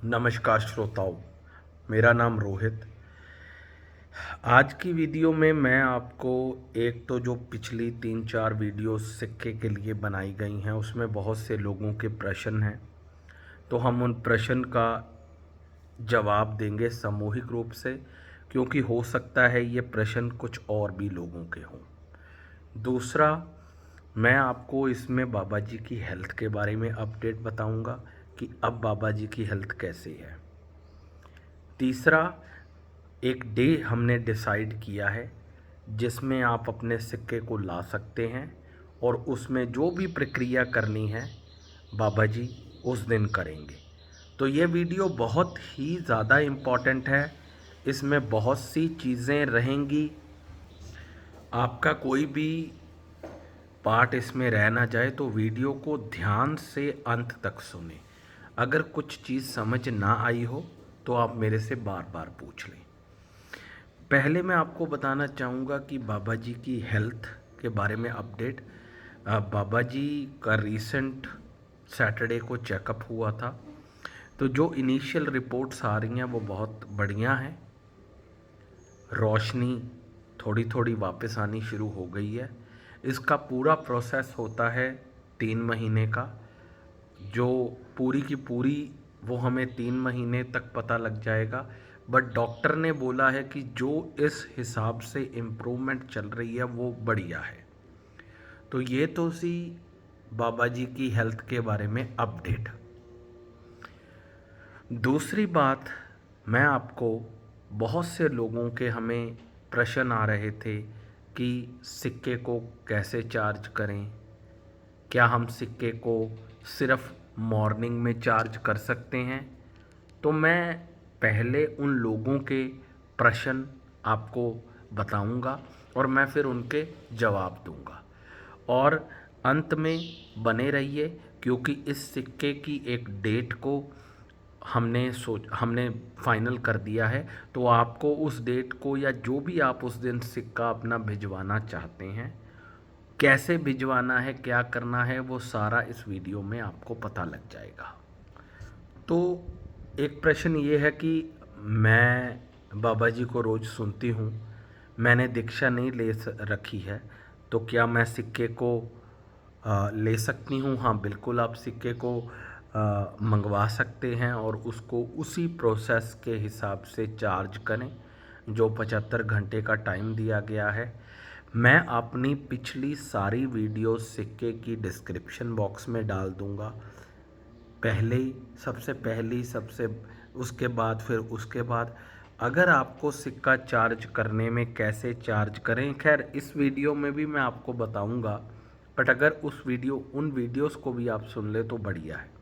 नमस्कार श्रोताओं, मेरा नाम रोहित। आज की वीडियो में मैं आपको एक तो जो पिछली 3-4 वीडियो सिक्के के लिए बनाई गई हैं उसमें बहुत से लोगों के प्रश्न हैं, तो हम उन प्रश्न का जवाब देंगे सामूहिक रूप से, क्योंकि हो सकता है ये प्रश्न कुछ और भी लोगों के हों। दूसरा, मैं आपको इसमें बाबा जी की हेल्थ के बारे में अपडेट बताऊंगा कि अब बाबा जी की हेल्थ कैसी है। तीसरा, एक डे हमने डिसाइड किया है जिसमें आप अपने सिक्के को ला सकते हैं और उसमें जो भी प्रक्रिया करनी है बाबा जी उस दिन करेंगे। तो ये वीडियो बहुत ही ज़्यादा इम्पॉर्टेंट है, इसमें बहुत सी चीज़ें रहेंगी, आपका कोई भी पार्ट इसमें रह ना जाए, तो वीडियो को ध्यान से अंत तक सुने। अगर कुछ चीज़ समझ ना आई हो तो आप मेरे से बार बार पूछ लें। पहले मैं आपको बताना चाहूँगा कि बाबा जी की हेल्थ के बारे में अपडेट। बाबा जी का रीसेंट सैटरडे को चेकअप हुआ था, तो जो इनिशियल रिपोर्ट्स आ रही हैं वो बहुत बढ़िया हैं। रोशनी थोड़ी थोड़ी वापस आनी शुरू हो गई है। इसका पूरा प्रोसेस होता है 3 महीने का, जो पूरी की पूरी वो हमें 3 महीने तक पता लग जाएगा। बट डॉक्टर ने बोला है कि जो इस हिसाब से इम्प्रूवमेंट चल रही है वो बढ़िया है। तो ये तो सी बाबा जी की हेल्थ के बारे में अपडेट। दूसरी बात, मैं आपको बहुत से लोगों के हमें प्रश्न आ रहे थे कि सिक्के को कैसे चार्ज करें, क्या हम सिक्के को सिर्फ मॉर्निंग में चार्ज कर सकते हैं। तो मैं पहले उन लोगों के प्रश्न आपको बताऊंगा और मैं फिर उनके जवाब दूंगा, और अंत में बने रहिए, क्योंकि इस सिक्के की एक डेट को हमने फाइनल कर दिया है। तो आपको उस डेट को या जो भी आप उस दिन सिक्का अपना भिजवाना चाहते हैं, कैसे भिजवाना है, क्या करना है, वो सारा इस वीडियो में आपको पता लग जाएगा। तो एक प्रश्न ये है कि मैं बाबा जी को रोज़ सुनती हूँ, मैंने दीक्षा नहीं रखी है, तो क्या मैं सिक्के को ले सकती हूँ। हाँ बिल्कुल, आप सिक्के को मंगवा सकते हैं और उसको उसी प्रोसेस के हिसाब से चार्ज करें जो 75 घंटे का टाइम दिया गया है। मैं अपनी पिछली सारी वीडियो सिक्के की डिस्क्रिप्शन बॉक्स में डाल दूँगा, पहले ही सबसे पहली सबसे उसके बाद फिर उसके बाद। अगर आपको सिक्का चार्ज करने में कैसे चार्ज करें, खैर इस वीडियो में भी मैं आपको बताऊंगा, बट अगर उन वीडियोस को भी आप सुन ले तो बढ़िया है।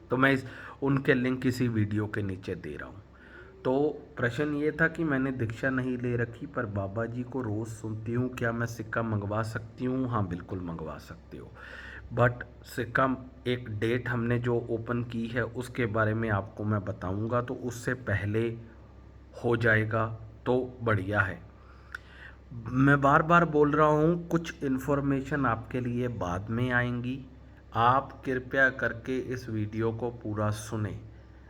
तो मैं उनके लिंक इसी वीडियो के नीचे दे रहा हूँ। तो प्रश्न ये था कि मैंने दीक्षा नहीं ले रखी पर बाबा जी को रोज़ सुनती हूँ, क्या मैं सिक्का मंगवा सकती हूँ। हाँ बिल्कुल मंगवा सकती हो, बट सिक्का एक डेट हमने जो ओपन की है उसके बारे में आपको मैं बताऊंगा, तो उससे पहले हो जाएगा तो बढ़िया है। मैं बार बार बोल रहा हूँ, कुछ इन्फॉर्मेशन आपके लिए बाद में आएंगी, आप कृपया करके इस वीडियो को पूरा सुने।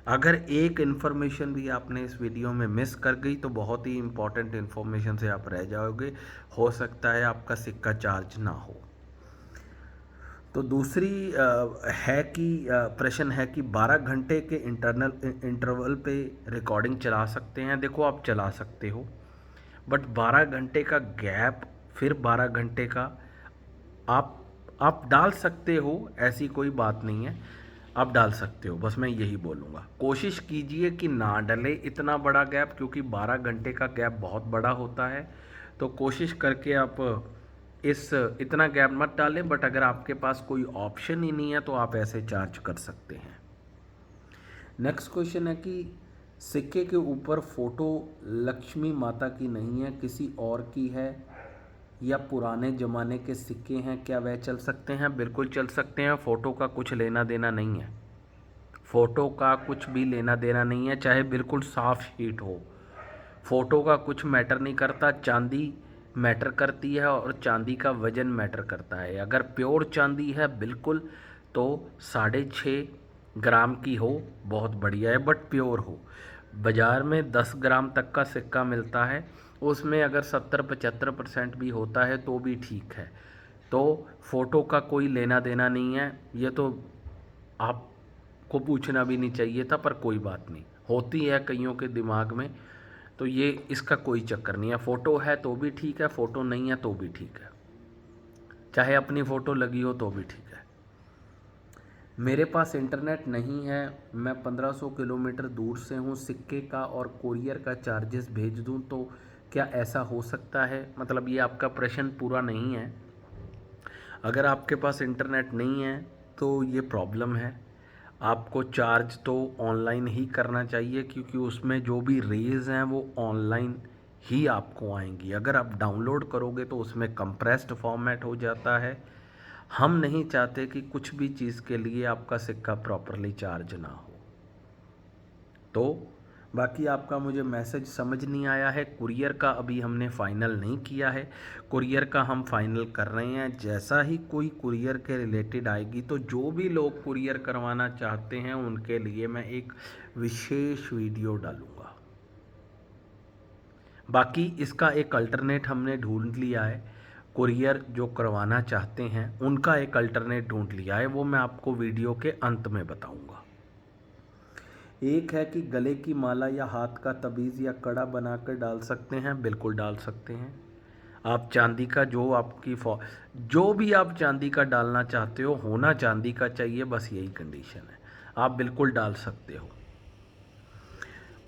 अगर एक इन्फॉर्मेशन भी आपने इस वीडियो में मिस कर गई तो बहुत ही इम्पोर्टेंट इन्फॉर्मेशन से आप रह जाओगे, हो सकता है आपका सिक्का चार्ज ना हो। तो दूसरी है कि प्रश्न है कि 12 घंटे के इंटरवल पे रिकॉर्डिंग चला सकते हैं। देखो आप चला सकते हो, बट 12 घंटे का गैप, फिर 12 घंटे का आप आप डाल सकते हो, ऐसी कोई बात नहीं है, आप डाल सकते हो। बस मैं यही बोलूँगा, कोशिश कीजिए कि ना डले इतना बड़ा गैप, क्योंकि 12 घंटे का गैप बहुत बड़ा होता है। तो कोशिश करके आप इस इतना गैप मत डालें, बट अगर आपके पास कोई ऑप्शन ही नहीं है तो आप ऐसे चार्ज कर सकते हैं। नेक्स्ट क्वेश्चन है कि सिक्के के ऊपर फोटो लक्ष्मी माता की नहीं है, किसी और की है, या पुराने ज़माने के सिक्के हैं, क्या वह चल सकते हैं। बिल्कुल चल सकते हैं, फ़ोटो का कुछ लेना देना नहीं है, फ़ोटो का कुछ भी लेना देना नहीं है, चाहे बिल्कुल साफ शीट हो, फ़ोटो का कुछ मैटर नहीं करता। चांदी मैटर करती है और चांदी का वज़न मैटर करता है। अगर प्योर चांदी है बिल्कुल, तो 6.5 ग्राम की हो बहुत बढ़िया है, बट प्योर हो। बाज़ार में 10 ग्राम तक का सिक्का मिलता है, उसमें अगर 70-75% भी होता है तो भी ठीक है। तो फ़ोटो का कोई लेना देना नहीं है, ये तो आपको पूछना भी नहीं चाहिए था, पर कोई बात नहीं, होती है कईयों के दिमाग में। तो ये इसका कोई चक्कर नहीं है, फ़ोटो है तो भी ठीक है, फ़ोटो नहीं है तो भी ठीक है, चाहे अपनी फ़ोटो लगी हो तो भी ठीक है। मेरे पास इंटरनेट नहीं है, मैं 1500 किलोमीटर दूर से हूँ, सिक्के का और कुरियर का चार्जेस भेज दूँ तो क्या ऐसा हो सकता है? मतलब ये आपका प्रश्न पूरा नहीं है। अगर आपके पास इंटरनेट नहीं है तो ये प्रॉब्लम है। आपको चार्ज तो ऑनलाइन ही करना चाहिए, क्योंकि उसमें जो भी रेज़ हैं वो ऑनलाइन ही आपको आएंगी। अगर आप डाउनलोड करोगे तो उसमें कंप्रेस्ड फॉर्मेट हो जाता है। हम नहीं चाहते कि कुछ भी चीज़ के लिए आपका सिक्का प्रॉपरली चार्ज ना हो। तो बाकी आपका मुझे मैसेज समझ नहीं आया है। कुरियर का अभी हमने फ़ाइनल नहीं किया है, कुरियर का हम फाइनल कर रहे हैं। जैसा ही कोई कुरियर के रिलेटेड आएगी तो जो भी लोग कुरियर करवाना चाहते हैं उनके लिए मैं एक विशेष वीडियो डालूँगा। बाकी इसका एक अल्टरनेट हमने ढूंढ लिया है, कुरियर जो करवाना चाहते हैं उनका एक अल्टरनेट ढूंढ लिया है, वो मैं आपको वीडियो के अंत में बताऊंगा। एक है कि गले की माला या हाथ का तबीज़ या कड़ा बनाकर डाल सकते हैं, बिल्कुल डाल सकते हैं। आप चांदी का जो भी आप चांदी का डालना चाहते हो, होना चांदी का चाहिए, बस यही कंडीशन है, आप बिल्कुल डाल सकते हो।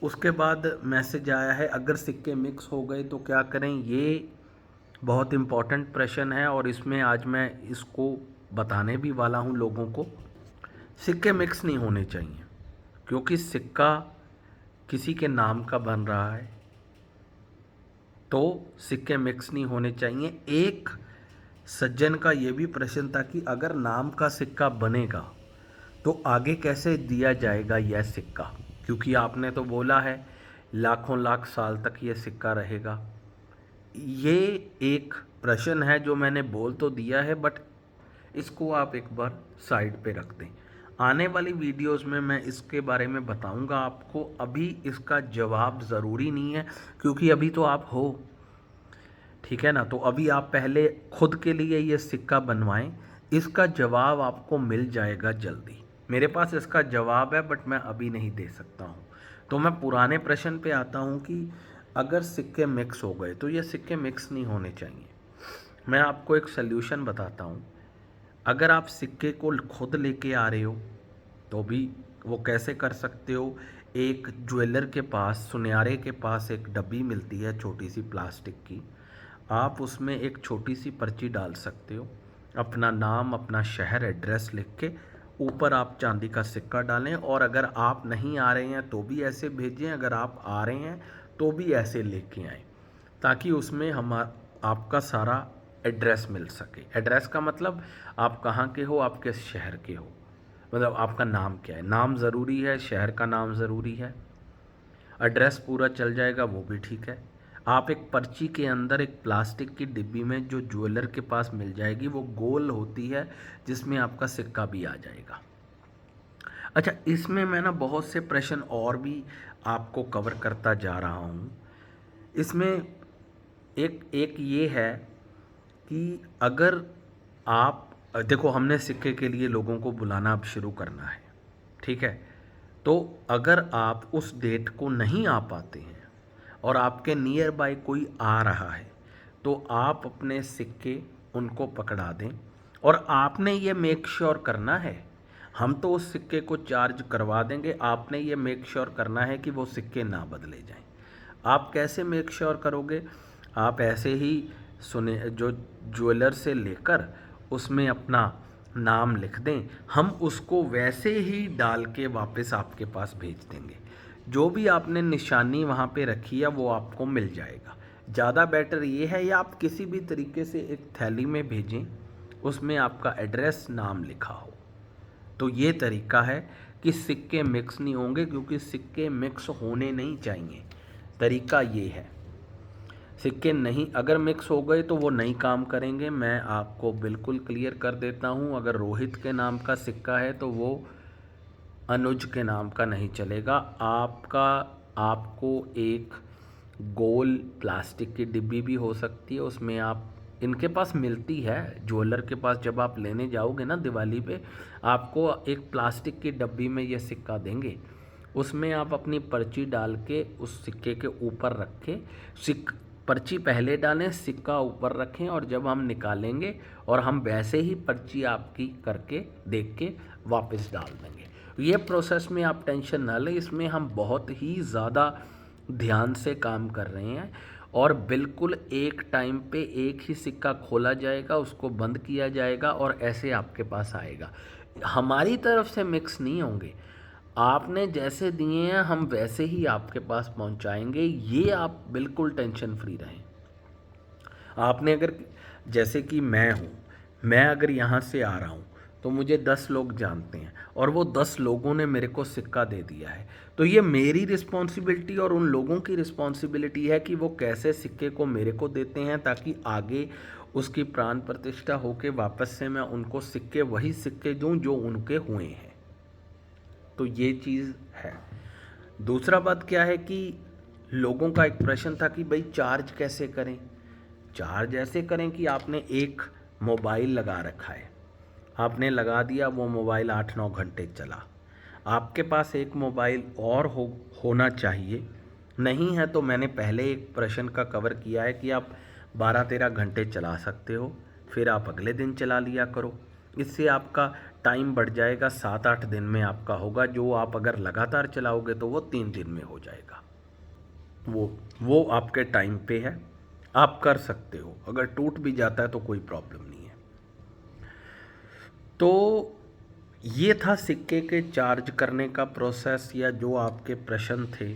उसके बाद मैसेज आया है, अगर सिक्के मिक्स हो गए तो क्या करें? ये बहुत इम्पॉर्टेंट प्रश्न है और इसमें आज मैं इसको बताने भी वाला हूँ लोगों को। सिक्के मिक्स नहीं होने चाहिए, क्योंकि सिक्का किसी के नाम का बन रहा है, तो सिक्के मिक्स नहीं होने चाहिए। एक सज्जन का ये भी प्रश्न था कि अगर नाम का सिक्का बनेगा तो आगे कैसे दिया जाएगा यह सिक्का, क्योंकि आपने तो बोला है लाखों लाख साल तक ये सिक्का रहेगा। ये एक प्रश्न है जो मैंने बोल तो दिया है, बट इसको आप एक बार साइड पे रख दें। आने वाली वीडियोस में मैं इसके बारे में बताऊंगा आपको, अभी इसका जवाब ज़रूरी नहीं है, क्योंकि अभी तो आप हो, ठीक है ना। तो अभी आप पहले खुद के लिए ये सिक्का बनवाएं, इसका जवाब आपको मिल जाएगा जल्दी। मेरे पास इसका जवाब है, बट मैं अभी नहीं दे सकता हूँ। तो मैं पुराने प्रश्न पे आता हूँ कि अगर सिक्के मिक्स हो गए तो ये सिक्के मिक्स नहीं होने चाहिए। मैं आपको एक सल्यूशन बताता हूँ। अगर आप सिक्के को खुद लेके आ रहे हो तो भी वो कैसे कर सकते हो? एक ज्वेलर के पास, सुनयारे के पास एक डब्बी मिलती है छोटी सी प्लास्टिक की, आप उसमें एक छोटी सी पर्ची डाल सकते हो, अपना नाम, अपना शहर, एड्रेस लिख के ऊपर आप चांदी का सिक्का डालें। और अगर आप नहीं आ रहे हैं तो भी ऐसे भेजें, अगर आप आ रहे हैं तो भी ऐसे लेके आएँ, ताकि उसमें आपका सारा एड्रेस मिल सके। एड्रेस का मतलब आप कहाँ के हो, आप किस शहर के हो, मतलब आपका नाम क्या है। नाम ज़रूरी है, शहर का नाम ज़रूरी है, एड्रेस पूरा चल जाएगा वो भी ठीक है। आप एक पर्ची के अंदर एक प्लास्टिक की डिब्बी में जो ज्वेलर के पास मिल जाएगी, वो गोल होती है, जिसमें आपका सिक्का भी आ जाएगा। अच्छा, इसमें मैं ना बहुत से प्रश्न और भी आपको कवर करता जा रहा हूँ। इसमें एक एक ये है कि अगर आप देखो, हमने सिक्के के लिए लोगों को बुलाना अब शुरू करना है, ठीक है। तो अगर आप उस डेट को नहीं आ पाते हैं और आपके नियर बाय कोई आ रहा है, तो आप अपने सिक्के उनको पकड़ा दें। और आपने ये मेक श्योर करना है, हम तो उस सिक्के को चार्ज करवा देंगे, आपने ये मेक श्योर करना है कि वो सिक्के ना बदले जाएं। आप कैसे मेक श्योर करोगे? आप ऐसे ही सुने जो ज्वेलर से लेकर उसमें अपना नाम लिख दें, हम उसको वैसे ही डाल के वापस आपके पास भेज देंगे। जो भी आपने निशानी वहाँ पे रखी है वो आपको मिल जाएगा। ज़्यादा बेटर ये है, या आप किसी भी तरीके से एक थैली में भेजें, उसमें आपका एड्रेस, नाम लिखा हो। तो ये तरीका है कि सिक्के मिक्स नहीं होंगे, क्योंकि सिक्के मिक्स होने नहीं चाहिए। तरीका ये है, सिक्के नहीं अगर मिक्स हो गए तो वो नहीं काम करेंगे। मैं आपको बिल्कुल क्लियर कर देता हूँ, अगर रोहित के नाम का सिक्का है तो वो अनुज के नाम का नहीं चलेगा। आपको एक गोल प्लास्टिक की डिब्बी भी हो सकती है, उसमें आप, इनके पास मिलती है, ज्वेलर के पास जब आप लेने जाओगे ना दिवाली पे, आपको एक प्लास्टिक की डब्बी में ये सिक्का देंगे। उसमें आप अपनी पर्ची डाल के उस सिक्के के ऊपर रखें, पर्ची पहले डालें, सिक्का ऊपर रखें, और जब हम निकालेंगे और हम वैसे ही पर्ची आपकी करके देख के वापस डाल देंगे। ये प्रोसेस में आप टेंशन ना लें, इसमें हम बहुत ही ज़्यादा ध्यान से काम कर रहे हैं, और बिल्कुल एक टाइम पे एक ही सिक्का खोला जाएगा, उसको बंद किया जाएगा और ऐसे आपके पास आएगा। हमारी तरफ से मिक्स नहीं होंगे, आपने जैसे दिए हैं हम वैसे ही आपके पास पहुंचाएंगे, ये आप बिल्कुल टेंशन फ्री रहें। आपने अगर, जैसे कि मैं अगर यहाँ से आ रहा हूँ तो मुझे 10 लोग जानते हैं और वो 10 लोगों ने मेरे को सिक्का दे दिया है, तो ये मेरी रिस्पॉन्सिबिलिटी और उन लोगों की रिस्पॉन्सिबिलिटी है कि वो कैसे सिक्के को मेरे को देते हैं, ताकि आगे उसकी प्राण प्रतिष्ठा होके वापस से मैं उनको सिक्के, वही सिक्के दूँ जो उनके हुए हैं। तो ये चीज़ है। दूसरा बात क्या है कि लोगों का एक प्रश्न था कि भाई चार्ज कैसे करें। चार्ज ऐसे करें कि आपने एक मोबाइल लगा रखा है, आपने लगा दिया, वो मोबाइल 8-9 घंटे चला। आपके पास एक मोबाइल और होना चाहिए, नहीं है तो मैंने पहले एक प्रश्न का कवर किया है कि आप 12-13 घंटे चला सकते हो, फिर आप अगले दिन चला लिया करो। इससे आपका टाइम बढ़ जाएगा, 7-8 दिन में आपका होगा, जो आप अगर लगातार चलाओगे तो वो 3 दिन में हो जाएगा। वो आपके टाइम पे है, आप कर सकते हो, अगर टूट भी जाता है तो कोई प्रॉब्लम नहीं है। तो ये था सिक्के के चार्ज करने का प्रोसेस, या जो आपके प्रश्न थे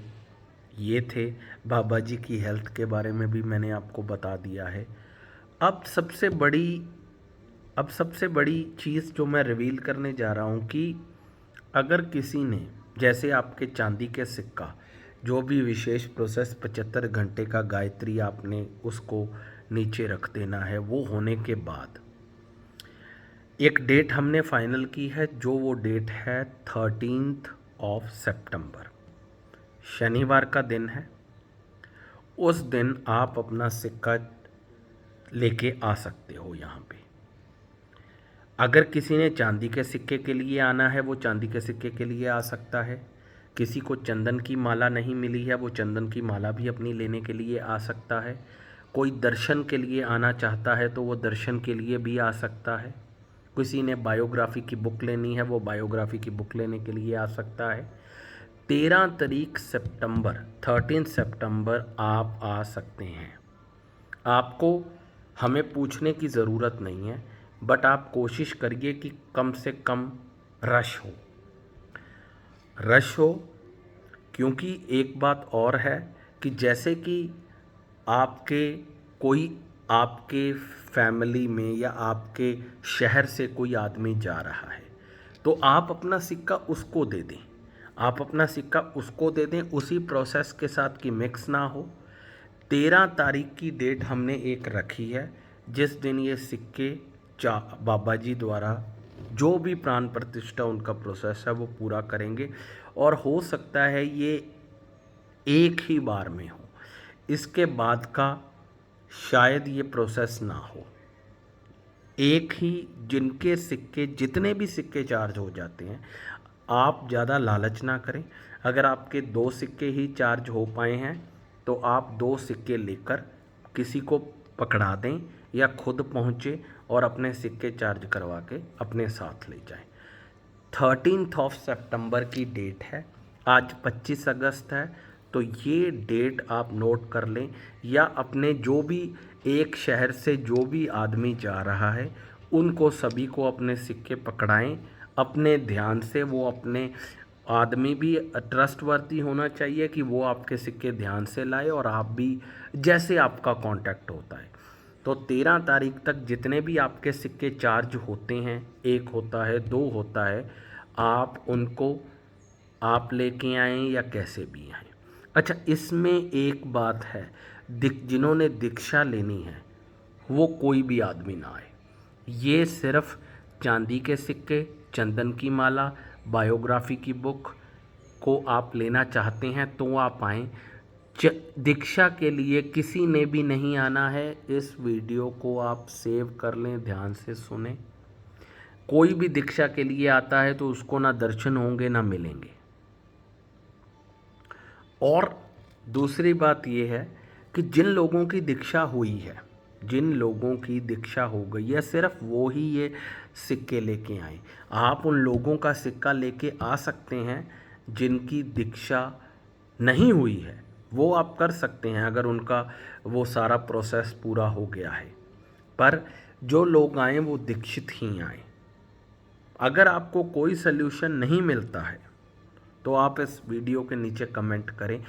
ये थे। बाबा जी की हेल्थ के बारे में भी मैंने आपको बता दिया है। अब सबसे बड़ी चीज़ जो मैं रिवील करने जा रहा हूँ कि अगर किसी ने, जैसे आपके चांदी के सिक्का, जो भी विशेष प्रोसेस 75 घंटे का गायत्री आपने उसको नीचे रख देना है, वो होने के बाद एक डेट हमने फाइनल की है, जो वो डेट है 13 सितंबर, शनिवार का दिन है। उस दिन आप अपना सिक्का लेके आ सकते हो यहाँ पे। अगर किसी ने चांदी के सिक्के के लिए आना है, वो चांदी के सिक्के के लिए आ सकता है। किसी को चंदन की माला नहीं मिली है, वो चंदन की माला भी अपनी लेने के लिए आ सकता है। कोई दर्शन के लिए आना चाहता है तो वो दर्शन के लिए भी आ सकता है। किसी ने बायोग्राफी की बुक लेनी है, वो बायोग्राफी की बुक लेने के लिए आ सकता है। 13 सितंबर आप आ सकते हैं। आपको हमें पूछने की ज़रूरत नहीं है, बट आप कोशिश करिए कि कम से कम रश हो, क्योंकि एक बात और है कि जैसे कि आपके फैमिली में या आपके शहर से कोई आदमी जा रहा है, तो आप अपना सिक्का उसको दे दें, उसी प्रोसेस के साथ कि मिक्स ना हो। 13 तारीख की डेट हमने एक रखी है, जिस दिन ये सिक्के बाबा जी द्वारा जो भी प्राण प्रतिष्ठा उनका प्रोसेस है वो पूरा करेंगे, और हो सकता है ये एक ही बार में हो, इसके बाद का शायद ये प्रोसेस ना हो। एक ही, जितने भी सिक्के चार्ज हो जाते हैं, आप ज़्यादा लालच ना करें। अगर आपके 2 सिक्के ही चार्ज हो पाए हैं तो आप 2 सिक्के लेकर किसी को पकड़ा दें या खुद पहुँचे और अपने सिक्के चार्ज करवा के अपने साथ ले जाएं। 13 सितंबर की डेट है, आज 25 अगस्त है, तो ये डेट आप नोट कर लें, या अपने जो भी एक शहर से जो भी आदमी जा रहा है उनको सभी को अपने सिक्के पकड़ाएं अपने ध्यान से। वो अपने आदमी भी ट्रस्टवर्दी होना चाहिए कि वो आपके सिक्के ध्यान से लाए, और आप भी जैसे आपका कांटेक्ट होता है। तो 13 तारीख तक जितने भी आपके सिक्के चार्ज होते हैं, 1 होता है, 2 होता है, आप उनको आप लेके आएँ या कैसे भी आएँ। अच्छा, इसमें एक बात है, जिन्होंने दीक्षा लेनी है वो कोई भी आदमी ना आए। ये सिर्फ चांदी के सिक्के, चंदन की माला, बायोग्राफी की बुक को आप लेना चाहते हैं तो आप आएँ। दीक्षा के लिए किसी ने भी नहीं आना है। इस वीडियो को आप सेव कर लें, ध्यान से सुने। कोई भी दीक्षा के लिए आता है तो उसको ना दर्शन होंगे ना मिलेंगे। और दूसरी बात ये है कि जिन लोगों की दीक्षा हुई है, जिन लोगों की दीक्षा हो गई है, सिर्फ वो ही ये सिक्के लेके आए। आप उन लोगों का सिक्का लेके आ सकते हैं जिनकी दीक्षा नहीं हुई है, वो आप कर सकते हैं अगर उनका वो सारा प्रोसेस पूरा हो गया है। पर जो लोग आए वो दीक्षित ही आए। अगर आपको कोई सल्यूशन नहीं मिलता है तो आप इस वीडियो के नीचे कमेंट करें।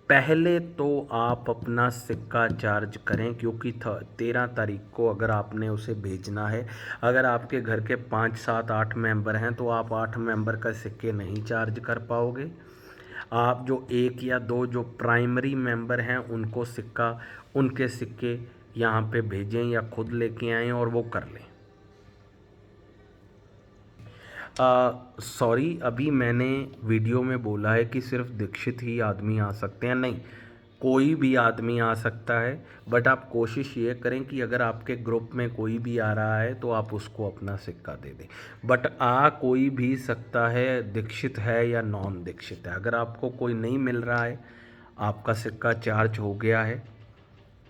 पहले तो आप अपना सिक्का चार्ज करें, क्योंकि 13 तारीख को अगर आपने उसे भेजना है, अगर आपके घर के 5, 7, 8 मेंबर हैं तो आप 8 मेंबर का सिक्के नहीं चार्ज कर पाओगे। आप जो 1 या 2 जो प्राइमरी मेंबर हैं उनको उनके सिक्के यहाँ पे भेजें या खुद लेके आएँ और वो कर लें। सॉरी, अभी मैंने वीडियो में बोला है कि सिर्फ दीक्षित ही आदमी आ सकते हैं। नहीं, कोई भी आदमी आ सकता है, बट आप कोशिश ये करें कि अगर आपके ग्रुप में कोई भी आ रहा है तो आप उसको अपना सिक्का दे दें। बट कोई भी सकता है, दीक्षित है या नॉन दीक्षित है। अगर आपको कोई नहीं मिल रहा है, आपका सिक्का चार्ज हो गया है,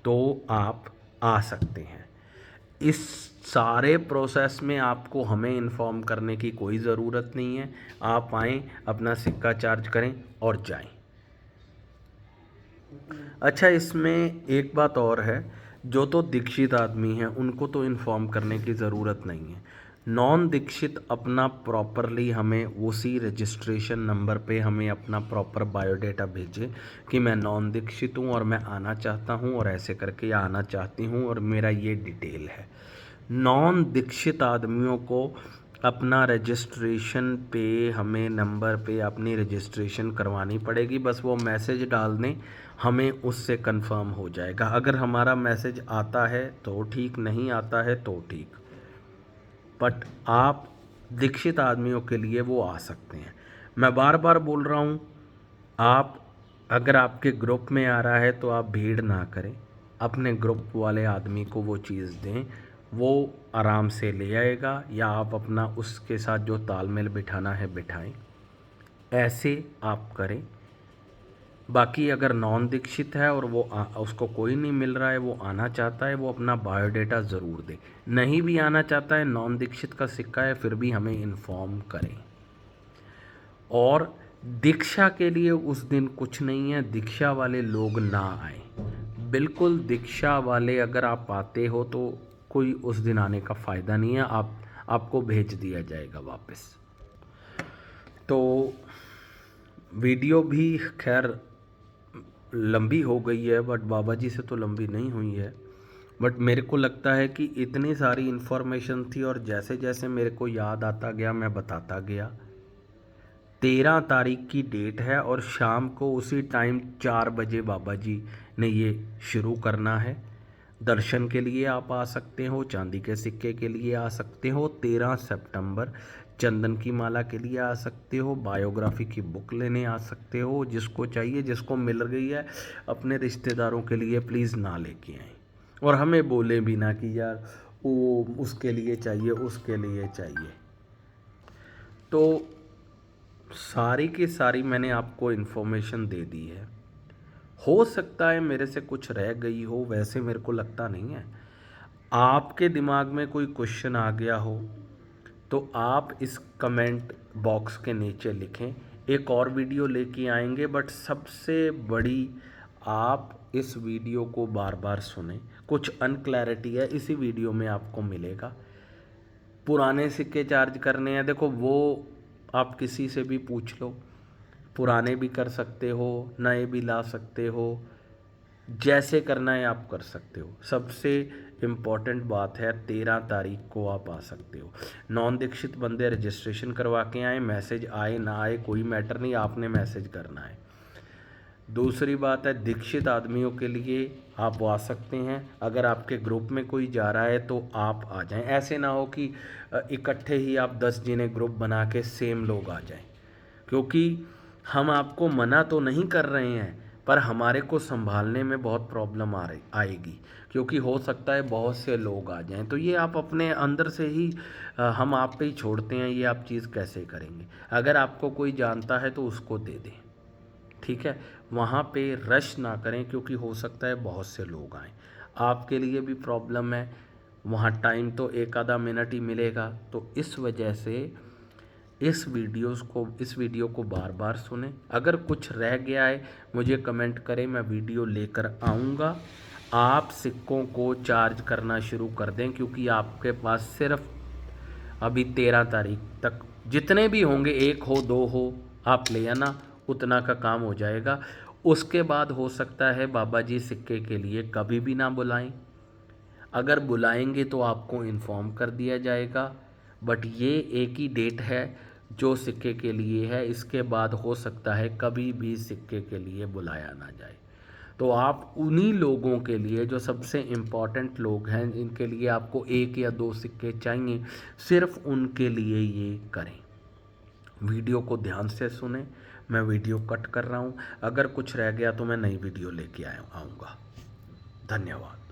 तो आप आ सकते हैं। इस सारे प्रोसेस में आपको हमें इन्फॉर्म करने की कोई ज़रूरत नहीं है। आप आएँ, अपना सिक्का चार्ज करें और जाएं। अच्छा, इसमें एक बात और है, जो तो दीक्षित आदमी हैं उनको तो इन्फॉर्म करने की ज़रूरत नहीं है। नॉन दीक्षित अपना प्रॉपरली हमें उसी रजिस्ट्रेशन नंबर पे हमें अपना प्रॉपर बायोडाटा भेजें कि मैं नॉन दीक्षित हूँ और मैं आना चाहता हूँ और ऐसे करके आना चाहती हूँ और मेरा ये डिटेल है। नॉन दीक्षित आदमियों को अपना रजिस्ट्रेशन पे हमें नंबर पे अपनी रजिस्ट्रेशन करवानी पड़ेगी। बस वो मैसेज डाल दें, हमें उससे कंफर्म हो जाएगा। अगर हमारा मैसेज आता है तो ठीक, नहीं आता है तो ठीक। बट आप दीक्षित आदमियों के लिए वो आ सकते हैं। मैं बार बार बोल रहा हूँ, आप अगर आपके ग्रुप में आ रहा है तो आप भीड़ ना करें, अपने ग्रुप वाले आदमी को वो चीज़ दें, वो आराम से ले आएगा, या आप अपना उसके साथ जो तालमेल बिठाना है बिठाएं। ऐसे आप करें। बाकी अगर नॉन दीक्षित है और उसको कोई नहीं मिल रहा है, वो आना चाहता है, वो अपना बायोडाटा ज़रूर दे। नहीं भी आना चाहता है, नॉन दीक्षित का सिक्का है, फिर भी हमें इन्फॉर्म करें। और दीक्षा के लिए उस दिन कुछ नहीं है, दीक्षा वाले लोग ना आए। बिल्कुल, दीक्षा वाले अगर आप आते हो तो कोई उस दिन आने का फ़ायदा नहीं है, आपको भेज दिया जाएगा वापस। तो वीडियो भी खैर लंबी हो गई है, बट बाबा जी से तो लंबी नहीं हुई है। बट मेरे को लगता है कि इतनी सारी इन्फॉर्मेशन थी और जैसे जैसे मेरे को याद आता गया मैं बताता गया। 13 तारीख की डेट है और शाम को उसी टाइम 4 बजे बाबा जी ने ये शुरू करना है। दर्शन के लिए आप आ सकते हो, चांदी के सिक्के के लिए आ सकते हो, 13 सितंबर चंदन की माला के लिए आ सकते हो, बायोग्राफी की बुक लेने आ सकते हो। जिसको चाहिए, जिसको मिल गई है, अपने रिश्तेदारों के लिए प्लीज़ ना लेके आएँ। और हमें बोले भी ना कि यार वो उसके लिए चाहिए, उसके लिए चाहिए। तो सारी की सारी मैंने आपको इन्फॉर्मेशन दे दी है। हो सकता है मेरे से कुछ रह गई हो, वैसे मेरे को लगता नहीं है। आपके दिमाग में कोई क्वेश्चन आ गया हो तो आप इस कमेंट बॉक्स के नीचे लिखें। एक और वीडियो लेके आएंगे, बट सबसे बड़ी, आप इस वीडियो को बार बार सुनें। कुछ अनक्लैरिटी है, इसी वीडियो में आपको मिलेगा। पुराने सिक्के चार्ज करने हैं, देखो वो आप किसी से भी पूछ लो, पुराने भी कर सकते हो, नए भी ला सकते हो, जैसे करना है आप कर सकते हो। सबसे इम्पॉर्टेंट बात है 13 तारीख को आप आ सकते हो। नॉन दीक्षित बंदे रजिस्ट्रेशन करवा के आए, मैसेज आए ना आए कोई मैटर नहीं, आपने मैसेज करना है। दूसरी बात है, दीक्षित आदमियों के लिए आप वो आ सकते हैं। अगर आपके ग्रुप में कोई जा रहा है तो आप आ जाएं। ऐसे ना हो कि इकट्ठे ही आप 10 जिन्हें ग्रुप बना के सेम लोग आ जाएं, क्योंकि हम आपको मना तो नहीं कर रहे हैं, पर हमारे को संभालने में बहुत प्रॉब्लम आएगी, क्योंकि हो सकता है बहुत से लोग आ जाएं। तो ये आप अपने अंदर से ही हम आप पे ही छोड़ते हैं, ये आप चीज़ कैसे करेंगे। अगर आपको कोई जानता है तो उसको दे दें, ठीक है। वहाँ पे रश ना करें, क्योंकि हो सकता है बहुत से लोग आएँ, आपके लिए भी प्रॉब्लम है। वहाँ टाइम तो एक आधा मिनट ही मिलेगा। तो इस वजह से इस वीडियो को बार बार सुनें। अगर कुछ रह गया है मुझे कमेंट करें, मैं वीडियो लेकर आऊँगा। आप सिक्कों को चार्ज करना शुरू कर दें, क्योंकि आपके पास सिर्फ अभी 13 तारीख तक जितने भी होंगे, 1 हो 2 हो, आप ले आना, उतना का काम हो जाएगा। उसके बाद हो सकता है बाबा जी सिक्के के लिए कभी भी ना बुलाएं। अगर बुलाएंगे तो आपको इन्फॉर्म कर दिया जाएगा, बट ये एक ही डेट है जो सिक्के के लिए है। इसके बाद हो सकता है कभी भी सिक्के के लिए बुलाया ना जाए। तो आप उन्हीं लोगों के लिए जो सबसे इम्पॉर्टेंट लोग हैं, इनके लिए आपको 1 या 2 सिक्के चाहिए, सिर्फ उनके लिए ये करें। वीडियो को ध्यान से सुने। मैं वीडियो कट कर रहा हूँ। अगर कुछ रह गया तो मैं नई वीडियो लेके आऊँगा। धन्यवाद।